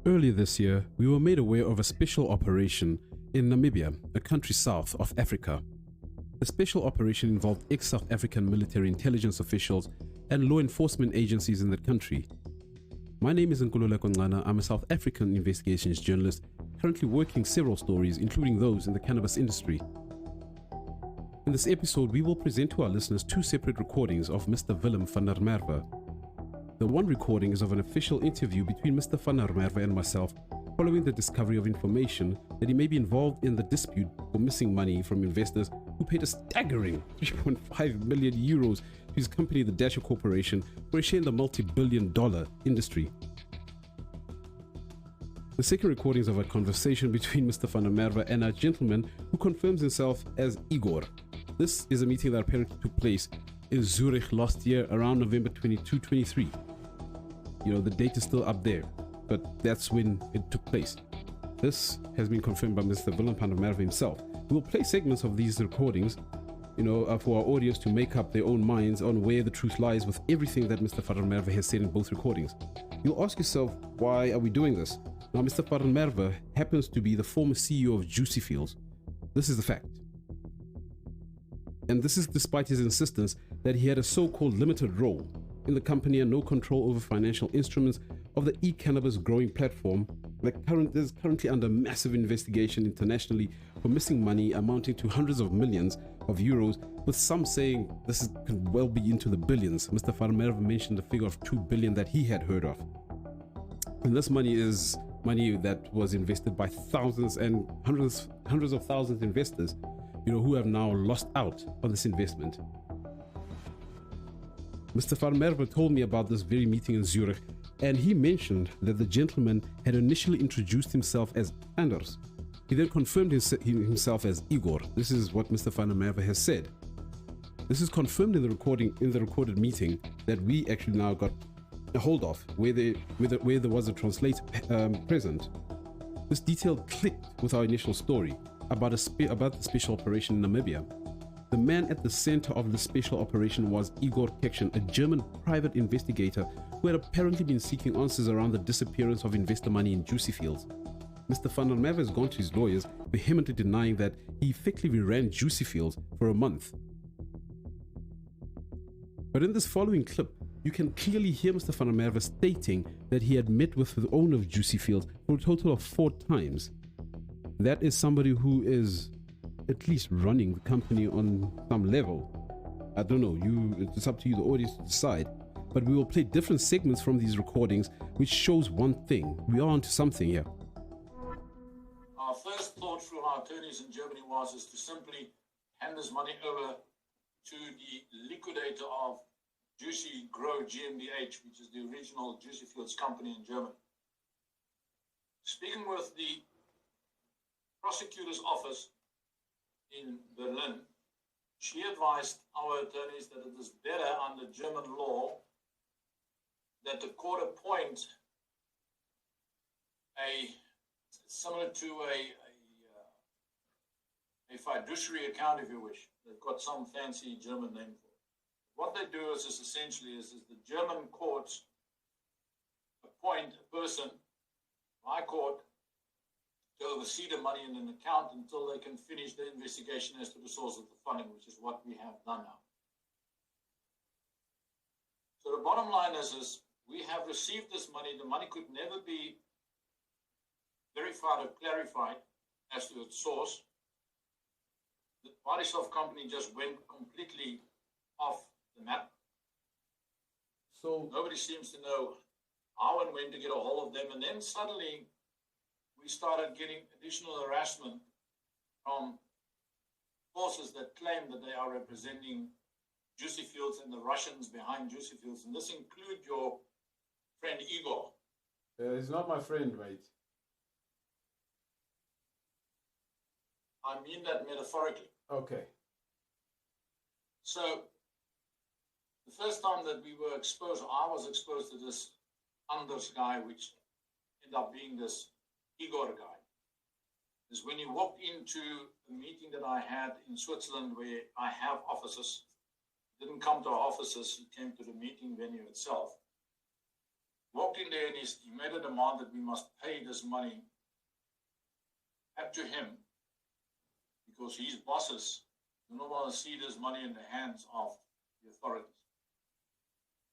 Earlier this year, we were made aware of a special operation in Namibia, a country south of Africa. The special operation involved ex-South African military intelligence officials and law enforcement agencies in that country. My name is Nkululeko Ngana. I'm a South African investigations journalist, currently working several stories, including those in the cannabis industry. In this episode, we will present to our listeners two separate recordings of Mr. Willem van der Merwe. The one recording is of an official interview between Mr. van der Merwe and myself following the discovery of information that he may be involved in the dispute for missing money from investors who paid a staggering 3.5 million euros to his company, the Dasher Corporation, for a share in the multi-billion-dollar industry. The second recording is of a conversation between Mr. van der Merwe and a gentleman who confirms himself as Igor. This is a meeting that apparently took place in Zurich last year around November 22-23. The date is still up there, but that's when it took place. This has been confirmed by Mr. Willem van der Merwe himself. We will play segments of these recordings, for our audience to make up their own minds on where the truth lies with everything that Mr. van der Merwe has said in both recordings. You'll ask yourself, why are we doing this? Now, Mr. van der Merwe happens to be the former CEO of Juicy Fields. This is the fact. And this is despite his insistence that he had a so-called limited role in the company and no control over financial instruments of the e-cannabis growing platform that is currently under massive investigation internationally for missing money amounting to hundreds of millions of euros, with some saying this could well be into the billions. Mr. van der Merwe mentioned the figure of 2 billion that he had heard of. And this money is money that was invested by thousands and hundreds of thousands of investors, who have now lost out on this investment. Mr. van der Merwe told me about this very meeting in Zurich, and he mentioned that the gentleman had initially introduced himself as Anders. He then confirmed himself as Igor. This is what Mr. van der Merwe has said. This is confirmed in the recorded meeting that we actually now got a hold of, where there was a translator present. This detail clicked with our initial story about the special operation in Namibia. The man at the center of the special operation was Igor Kekshin, a German private investigator who had apparently been seeking answers around the disappearance of investor money in Juicy Fields. Mr. van der Merwe has gone to his lawyers, vehemently denying that he effectively ran Juicy Fields for a month. But in this following clip, you can clearly hear Mr. van der Merwe stating that he had met with the owner of Juicy Fields for a total of 4 times. That is somebody who is at least running the company on some level. I don't know, it's up to you, the audience, to decide. But we will play different segments from these recordings, which shows one thing. We are onto something here. Our first thought through our attorneys in Germany is to simply hand this money over to the liquidator of Juicy Grow GmbH, which is the original Juicy Fields company in Germany. Speaking with the prosecutor's office in Berlin, she advised our attorneys that it is better under German law that the court appoint similar to a fiduciary account, if you wish. They've got some fancy German name for it. What they do is essentially the German courts appoint a person by court to oversee the money in an account until they can finish the investigation as to the source of the funding, which is what we have done now. So the bottom line is we have received this money. The money could never be verified or clarified as to its source. The Bodysoft company just went completely off the map. So nobody seems to know how and when to get a hold of them. And then suddenly we started getting additional harassment from forces that claim that they are representing Juicy Fields and the Russians behind Juicy Fields. And this includes your friend Igor. He's not my friend, mate. I mean that metaphorically. Okay. So the first time that we were exposed, or I was exposed to this Anders guy, which ended up being this Igor guy, is when he walked into a meeting that I had in Switzerland where I have offices. He didn't come to our offices, he came to the meeting venue itself. walked in there and he made a demand that we must pay this money back to him because his bosses do not want to see this money in the hands of the authorities.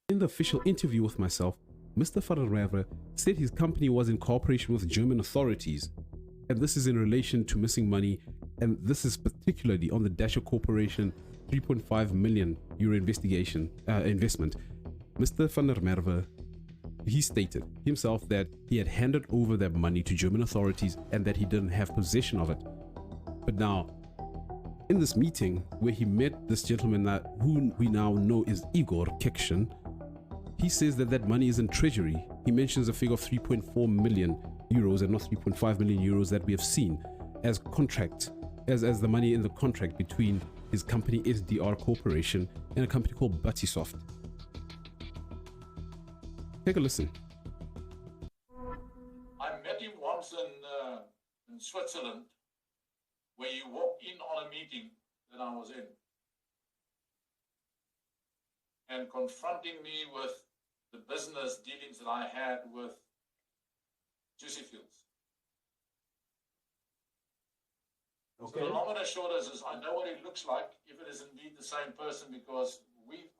In the official interview with myself, Mr. van der Merwe said his company was in cooperation with German authorities, and this is in relation to missing money, and this is particularly on the Dasher Corporation 3.5 million euro investment. Mr. van der Merwe, he stated himself that he had handed over that money to German authorities and that he didn't have possession of it. But now, in this meeting where he met this gentleman who we now know is Igor Kekshin, he says that that money is in treasury. He mentions a figure of 3.4 million euros and not 3.5 million euros that we have seen as as the money in the contract between his company SDR Corporation and a company called Buttisoft. Take a listen. I met him once in Switzerland, where he walked in on a meeting that I was in and confronting me with the business dealings that I had with Juicy Fields. Okay. So the long and the short is I know what it looks like, if it is indeed the same person, because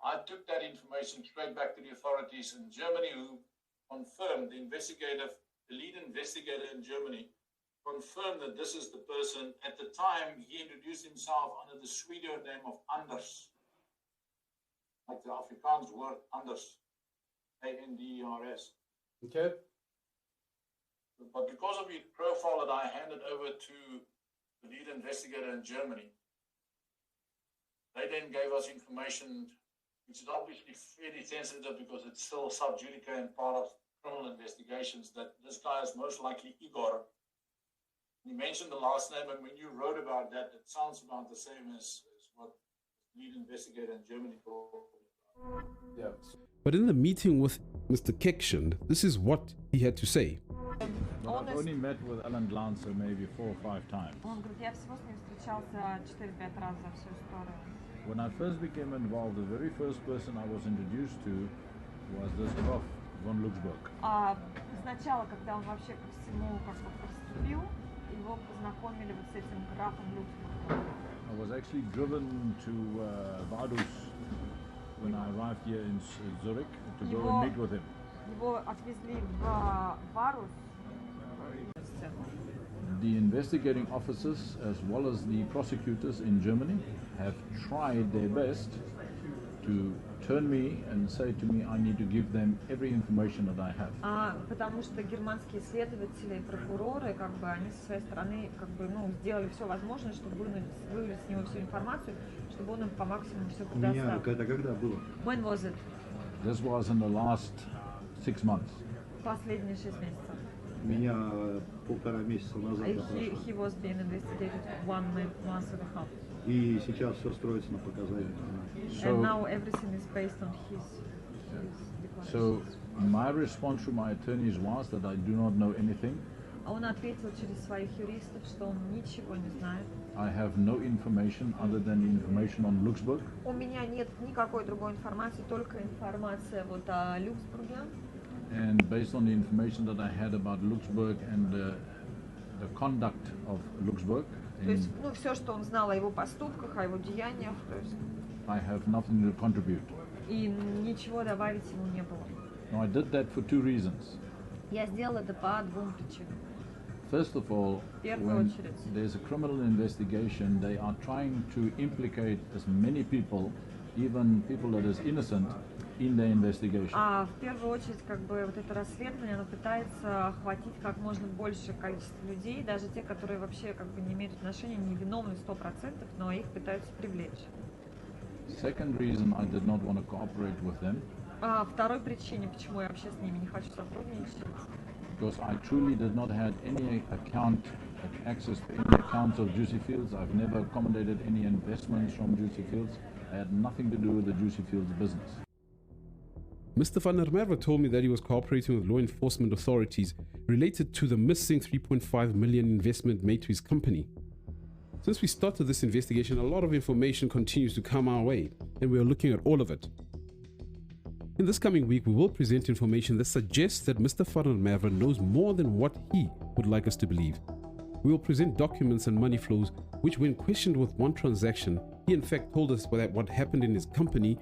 I took that information straight back to the authorities in Germany, who confirmed, the lead investigator in Germany confirmed that this is the person. At the time, he introduced himself under the Swedish name of Anders, like the Afrikaans word Anders, A-N-D-E-R-S. Okay. But because of the profile that I handed over to the lead investigator in Germany, they then gave us information which is obviously fairly sensitive because it's still sub judice and part of criminal investigations, that this guy is most likely Igor. You mentioned the last name, and when you wrote about that, it sounds about the same as what the lead investigator in Germany told me. Yeah. But in the meeting with Mr. Kekshin, this is what he had to say. But I've only met with Alan Glancer maybe 4 or 5 times. Он говорит, я всего с ним встречался 4-5 раз за всю историю. When I first became involved, the very first person I was introduced to was this Prof von Luxemburg. Сначала, когда он вообще ко всему как бы приступил, его познакомили вот с этим графом Люксембургом. I was actually driven to Vaduz when I arrived here in Zurich to go and meet with him. Его отвезли в Варус. The investigating officers, as well as the prosecutors in Germany, have tried their best to turn me and say to me, I need to give them every information that I have. Потому что германские следователи и прокуроры, как бы, они со своей стороны, как бы, сделали все возможное, чтобы вывели с него всю информацию, чтобы он им по максимуму все предоставил. Это когда было? When was it? This was in the last 6 months. Последние 6 месяцев. Меня 1,5 месяца назад допрашивали. He was being investigated 1 month and a half. И сейчас все строится на показаниях. And now everything is based on his declarations. So my response to my attorneys was that I do not know anything. Он ответил через своих юристов, что он ничего не знает. I have no information other than the information on Luxembourg. У меня нет никакой другой информации, только информация вот о Люксембурге. And based on the information that I had about Luxembourg and the conduct of Luxembourg, То есть, все, что он знал о его поступках, о его деяниях, то есть, I have nothing to contribute. И ничего добавить ему не было. Now I did that for 2 reasons. Я сделал это по 2 причинам. First of all, when there's a criminal investigation, they are trying to implicate as many people, even people that is innocent, in the investigation. В первую очередь, как бы, вот это расследование, оно пытается охватить как можно большее количество людей, даже те, которые вообще как бы не имеют отношения, не виновны 100%, но их пытаются привлечь. Second reason I did not want to cooperate with them. Второй причине, почему я вообще с ними не хочу сотрудничать. Because I truly did not have any access to any accounts of Juicy Fields. I've never accommodated any investments from Juicy Fields. I had nothing to do with the Juicy Fields business. Mr. van der Merwe told me that he was cooperating with law enforcement authorities related to the missing 3.5 million investment made to his company. Since we started this investigation, a lot of information continues to come our way, and we are looking at all of it. In this coming week, we will present information that suggests that Mr. Farnhammer knows more than what he would like us to believe. We will present documents and money flows which, when questioned with one transaction, he in fact told us that what happened in his company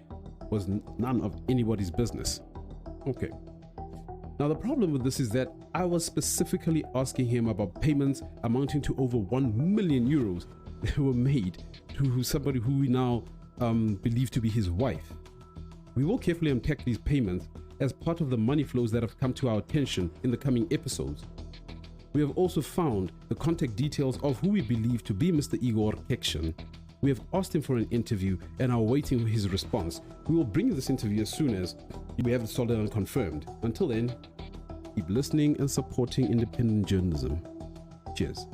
was none of anybody's business. Okay. Now the problem with this is that I was specifically asking him about payments amounting to over 1 million euros that were made to somebody who we now believe to be his wife. We will carefully unpack these payments as part of the money flows that have come to our attention in the coming episodes. We have also found the contact details of who we believe to be Mr. Igor Kekshan. We have asked him for an interview and are waiting for his response. We will bring you this interview as soon as we have it solid and confirmed. Until then, keep listening and supporting independent journalism. Cheers.